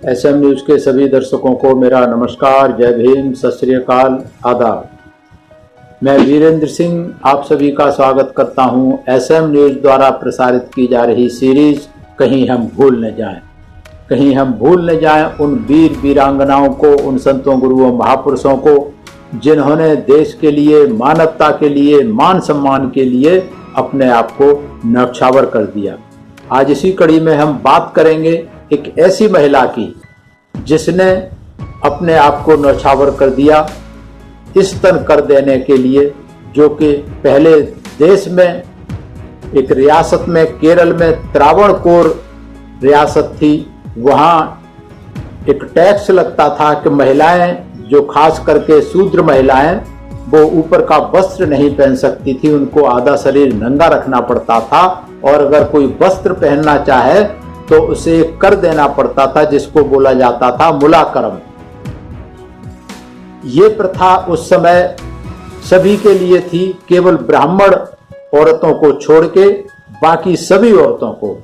SM news के सभी दर्शकों को मेरा नमस्कार, जय भीम, सत श्री अकाल, आदाब। मैं वीरेंद्र सिंह आप सभी का स्वागत करता हूं एसएम न्यूज़ द्वारा प्रसारित की जा रही सीरीज कहीं हम भूल न जाएं। कहीं हम भूल न जाएं उन वीर वीरांगनाओं को, उन संतों गुरुओं महापुरुषों को जिन्होंने देश के लिए, मानवता के लिए, मान सम्मान के लिए अपने आप को न्यौछावर कर दिया। आज इसी कड़ी में हम बात करेंगे एक ऐसी महिला की जिसने अपने आप को न्यौछावर कर दिया इस तन कर देने के लिए, जो कि पहले देश में एक रियासत में, केरल में त्रावणकोर रियासत थी, वहाँ एक टैक्स लगता था कि महिलाएं, जो खास करके शूद्र महिलाएं, वो ऊपर का वस्त्र नहीं पहन सकती थी, उनको आधा शरीर नंगा रखना पड़ता था, और अगर कोई वस्त्र पहनना चाहे तो उसे कर देना पड़ता था, जिसको बोला जाता था मुलाकरम। ये प्रथा उस समय सभी के लिए थी, केवल ब्राह्मण औरतों को छोड़ के बाकी सभी औरतों को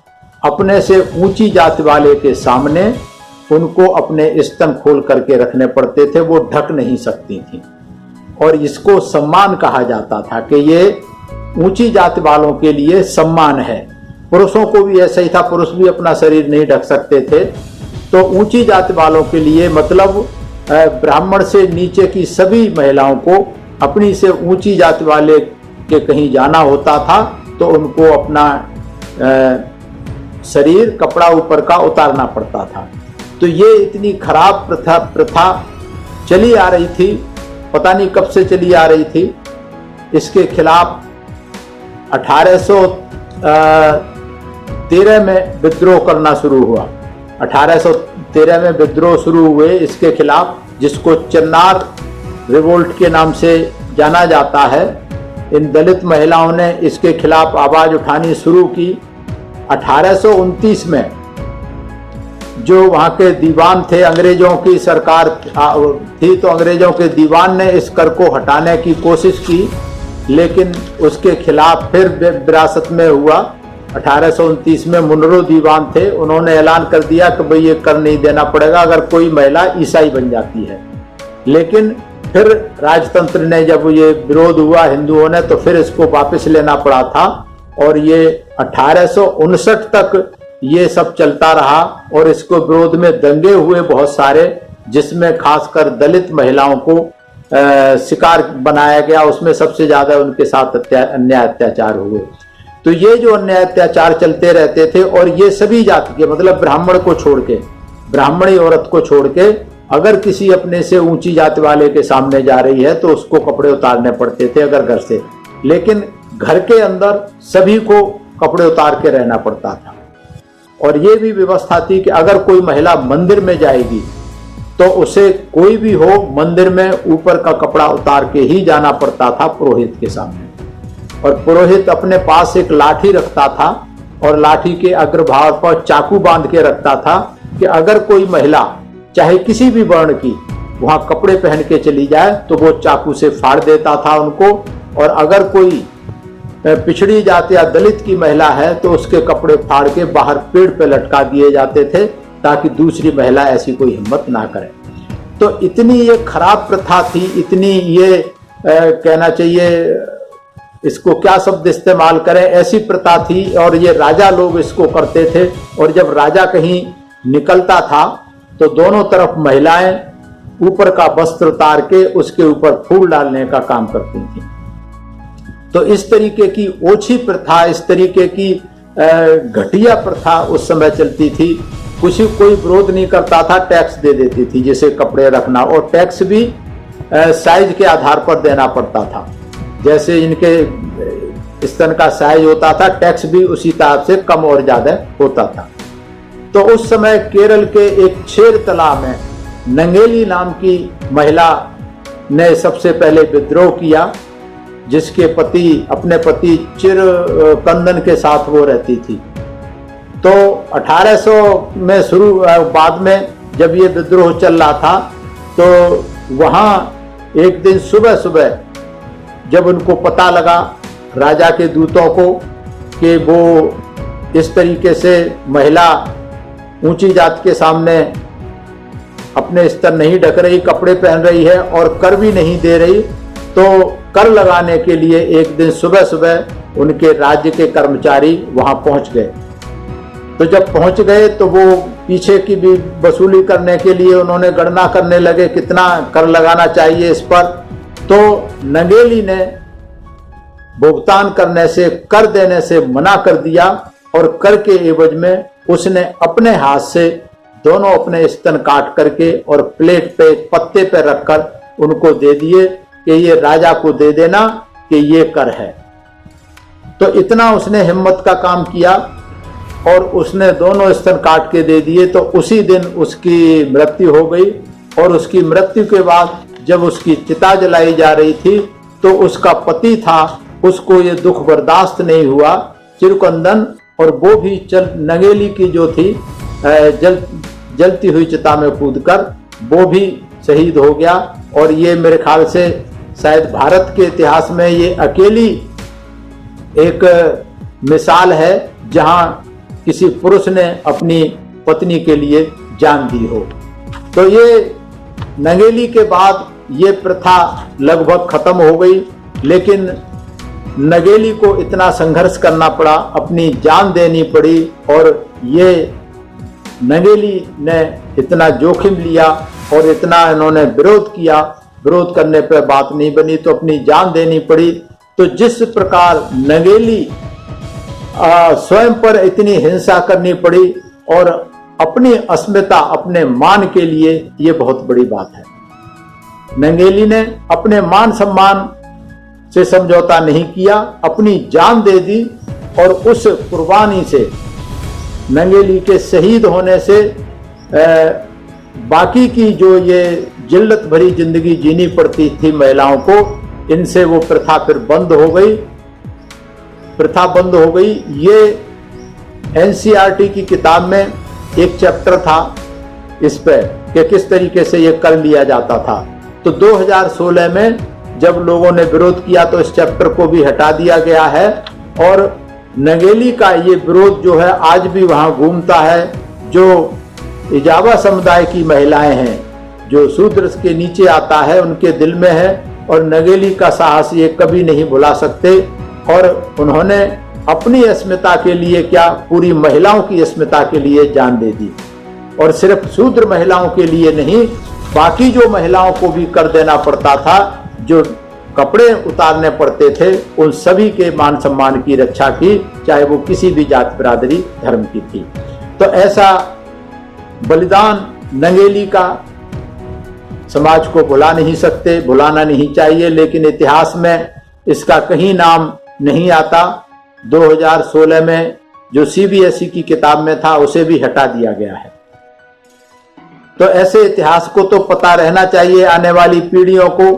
अपने से ऊंची जाति वाले के सामने उनको अपने स्तन खोल करके रखने पड़ते थे, वो ढक नहीं सकती थी। और इसको सम्मान कहा जाता था कि ये ऊंची जाति वालों के लिए सम्मान है। पुरुषों को भी ऐसा ही था, पुरुष भी अपना शरीर नहीं ढक सकते थे। तो ऊंची जाति वालों के लिए मतलब ब्राह्मण से नीचे की सभी महिलाओं को अपनी से ऊंची जाति वाले के कहीं जाना होता था तो उनको अपना शरीर, कपड़ा ऊपर का उतारना पड़ता था। तो ये इतनी खराब प्रथा चली आ रही थी, पता नहीं कब से चली आ रही थी। इसके खिलाफ 1813 में विद्रोह करना शुरू हुआ। 1813 में विद्रोह शुरू हुए इसके खिलाफ, जिसको चन्नार रिवोल्ट के नाम से जाना जाता है। इन दलित महिलाओं ने इसके खिलाफ आवाज उठानी शुरू की। 1829 में जो वहाँ के दीवान थे, अंग्रेजों की सरकार थी, तो अंग्रेजों के दीवान ने इस कर को हटाने की कोशिश की, लेकिन उसके खिलाफ फिर विरासत में हुआ। 1829 में मुनरो दीवान थे, उन्होंने ऐलान कर दिया कि भाई ये कर नहीं देना पड़ेगा अगर कोई महिला ईसाई बन जाती है। लेकिन फिर राजतंत्र ने जब ये विरोध हुआ हिंदुओं ने, तो फिर इसको वापस लेना पड़ा था, और ये 1859 तक ये सब चलता रहा। और इसको विरोध में दंगे हुए बहुत सारे, जिसमें खासकर दलित महिलाओं को शिकार बनाया गया। उसमें सबसे ज्यादा उनके साथ अन्याय अत्याचार हुए। तो ये जो अन्याय अत्याचार चलते रहते थे, और ये सभी जाति के, मतलब ब्राह्मण को छोड़ के, ब्राह्मणी औरत को छोड़ के अगर किसी अपने से ऊंची जाति वाले के सामने जा रही है तो उसको कपड़े उतारने पड़ते थे अगर घर से, लेकिन घर के अंदर सभी को कपड़े उतार के रहना पड़ता था। और ये भी व्यवस्था थी कि अगर कोई महिला मंदिर में जाएगी तो उसे कोई भी हो, मंदिर में ऊपर का कपड़ा उतार के ही जाना पड़ता था पुरोहित के सामने। और पुरोहित अपने पास एक लाठी रखता था, और लाठी के अग्रभाग पर चाकू बांध के रखता था कि अगर कोई महिला चाहे किसी भी वर्ण की वहां कपड़े पहन के चली जाए तो वो चाकू से फाड़ देता था उनको। और अगर कोई पिछड़ी जाति या दलित की महिला है तो उसके कपड़े फाड़ के बाहर पेड़ पे लटका दिए जाते थे, ताकि दूसरी महिला ऐसी कोई हिम्मत ना करे। तो इतनी ये खराब प्रथा थी, इतनी ये कहना चाहिए, इसको क्या शब्द इस्तेमाल करें, ऐसी प्रथा थी। और ये राजा लोग इसको करते थे, और जब राजा कहीं निकलता था तो दोनों तरफ महिलाएं ऊपर का वस्त्र उतार के उसके ऊपर फूल डालने का काम करती थी। तो इस तरीके की ओछी प्रथा, इस तरीके की घटिया प्रथा उस समय चलती थी। कोई विरोध नहीं करता था, टैक्स दे देती थी जैसे कपड़े रखना, और टैक्स भी साइज के आधार पर देना पड़ता था। जैसे इनके स्तन का साइज होता था, टैक्स भी उसी तरह से कम और ज्यादा होता था। तो उस समय केरल के एक छेरतला में नंगेली नाम की महिला ने सबसे पहले विद्रोह किया, जिसके अपने पति चिर कंदन के साथ वो रहती थी। तो 1800 में बाद में जब ये विद्रोह चल रहा था, तो वहाँ एक दिन सुबह सुबह जब उनको पता लगा राजा के दूतों को कि वो इस तरीके से महिला ऊंची जात के सामने अपने स्तर नहीं ढक रही, कपड़े पहन रही है और कर भी नहीं दे रही, तो कर लगाने के लिए एक दिन सुबह सुबह उनके राज्य के कर्मचारी वहां पहुंच गए। तो जब पहुंच गए तो वो पीछे की भी वसूली करने के लिए उन्होंने गणना करने लगे कितना कर लगाना चाहिए इस पर। तो नंगेली ने भुगतान करने से, कर देने से मना कर दिया और कर के एवज में उसने अपने हाथ से दोनों अपने स्तन काट करके और प्लेट पे पत्ते पे रखकर उनको दे दिए कि ये राजा को दे देना कि ये कर है। तो इतना उसने हिम्मत का काम किया और उसने दोनों स्तन काट के दे दिए। तो उसी दिन उसकी मृत्यु हो गई और उसकी मृत्यु के बाद जब उसकी चिता जलाई जा रही थी तो उसका पति था, उसको ये दुख बर्दाश्त नहीं हुआ, चिरकुंदन, और वो भी नंगेली की जो थी जलती हुई चिता में कूदकर वो भी शहीद हो गया। और ये मेरे ख्याल से शायद भारत के इतिहास में ये अकेली एक मिसाल है जहां किसी पुरुष ने अपनी पत्नी के लिए जान दी हो। तो ये नंगेली के बाद ये प्रथा लगभग खत्म हो गई, लेकिन नंगेली को इतना संघर्ष करना पड़ा, अपनी जान देनी पड़ी, और ये नंगेली ने इतना जोखिम लिया और इतना इन्होंने विरोध किया, विरोध करने पर बात नहीं बनी तो अपनी जान देनी पड़ी। तो जिस प्रकार नंगेली स्वयं पर इतनी हिंसा करनी पड़ी और अपनी अस्मिता, अपने मान के लिए, ये बहुत बड़ी बात है। नंगेली ने अपने मान सम्मान से समझौता नहीं किया, अपनी जान दे दी और उस कुर्बानी से, नंगेली के शहीद होने से बाकी की जो ये जिल्लत भरी जिंदगी जीनी पड़ती थी महिलाओं को, इनसे वो प्रथा फिर बंद हो गई, प्रथा बंद हो गई। ये एनसीईआरटी की किताब में एक चैप्टर था इस पे कि किस तरीके से ये कर लिया जाता था। तो 2016 में जब लोगों ने विरोध किया तो इस चैप्टर को भी हटा दिया गया है और नंगेली का ये विरोध जो है आज भी वहां घूमता है। जो इजावा समुदाय की महिलाएं हैं, जो शूद्र के नीचे आता है, उनके दिल में है और नंगेली का साहस ये कभी नहीं भुला सकते। और उन्होंने अपनी अस्मिता के लिए क्या, पूरी महिलाओं की अस्मिता के लिए जान दे दी। और सिर्फ शूद्र महिलाओं के लिए नहीं, बाकी जो महिलाओं को भी कर देना पड़ता था, जो कपड़े उतारने पड़ते थे, उन सभी के मान सम्मान की रक्षा की, चाहे वो किसी भी जात बिरादरी धर्म की थी। तो ऐसा बलिदान नंगेली का समाज को भुला नहीं सकते, भुलाना नहीं चाहिए, लेकिन इतिहास में इसका कहीं नाम नहीं आता। 2016 में जो सीबीएसई की किताब में था उसे भी हटा दिया गया है। तो ऐसे इतिहास को तो पता रहना चाहिए आने वाली पीढ़ियों को।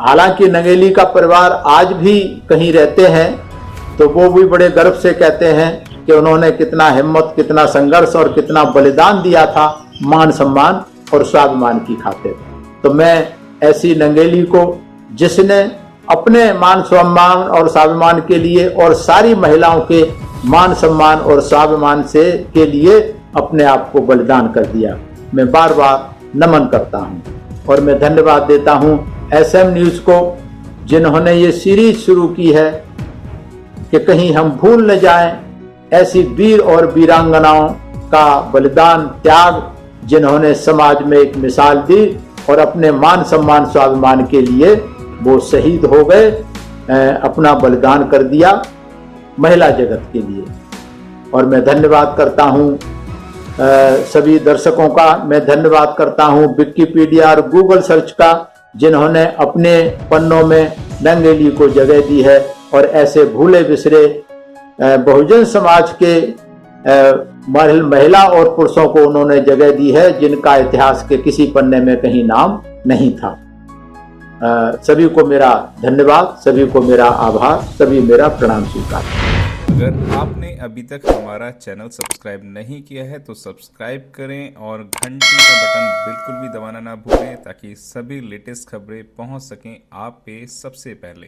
हालांकि नंगेली का परिवार आज भी कहीं रहते हैं तो वो भी बड़े गर्व से कहते हैं कि उन्होंने कितना हिम्मत, कितना संघर्ष और कितना बलिदान दिया था मान सम्मान और स्वाभिमान की खातिर। तो मैं ऐसी नंगेली को, जिसने अपने मान सम्मान और स्वाभिमान के लिए और सारी महिलाओं के मान सम्मान और स्वाभिमान से के लिए अपने आप को बलिदान कर दिया, मैं बार बार नमन करता हूं। और मैं धन्यवाद देता हूं एसएम न्यूज को, जिन्होंने ये सीरीज शुरू की है कि कहीं हम भूल न जाएं ऐसी वीर और वीरांगनाओं का बलिदान, त्याग, जिन्होंने समाज में एक मिसाल दी और अपने मान सम्मान स्वाभिमान के लिए वो शहीद हो गए, अपना बलिदान कर दिया महिला जगत के लिए। और मैं धन्यवाद करता हूं सभी दर्शकों का, मैं धन्यवाद करता हूं विकिपीडिया और गूगल सर्च का, जिन्होंने अपने पन्नों में नंगेली को जगह दी है और ऐसे भूले बिसरे बहुजन समाज के महिला और पुरुषों को उन्होंने जगह दी है जिनका इतिहास के किसी पन्ने में कहीं नाम नहीं था। सभी को मेरा धन्यवाद, सभी को मेरा आभार, सभी मेरा प्रणाम स्वीकार। अगर आपने अभी तक हमारा चैनल सब्सक्राइब नहीं किया है तो सब्सक्राइब करें और घंटी का बटन बिल्कुल भी दबाना ना भूलें ताकि सभी लेटेस्ट खबरें पहुंच सकें आप पे सबसे पहले।